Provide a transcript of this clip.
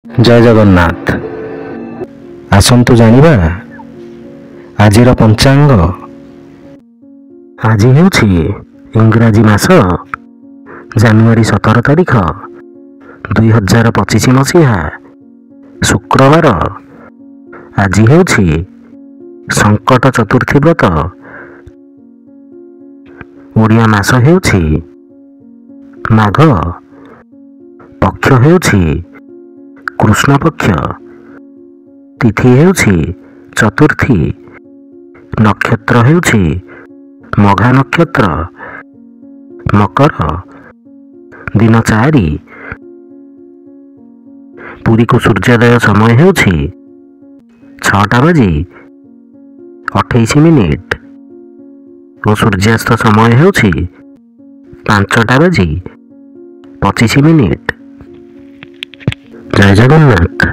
जय जगन्नाथ। आसंतु जानिबा आजिर पंचांग। आज हेउछि इंग्राजी मास जानुआरी 17 तारिख 2025 मसीहा शुक्रवार। आज हेउछि संकट चतुर्थी व्रत। ओडिया मास हेउछि माघ। पक्ष हेउछि कृष्ण पक्ष। तिथि हेउछि चतुर्थी। नक्षत्र हेउछि मघा नक्षत्र। मकर। दिन 4। पुरी को सूर्योदय समय हेउछि 6:28 और सूर्यास्त समय हेउछि 5:25। जय जगन्नाथ।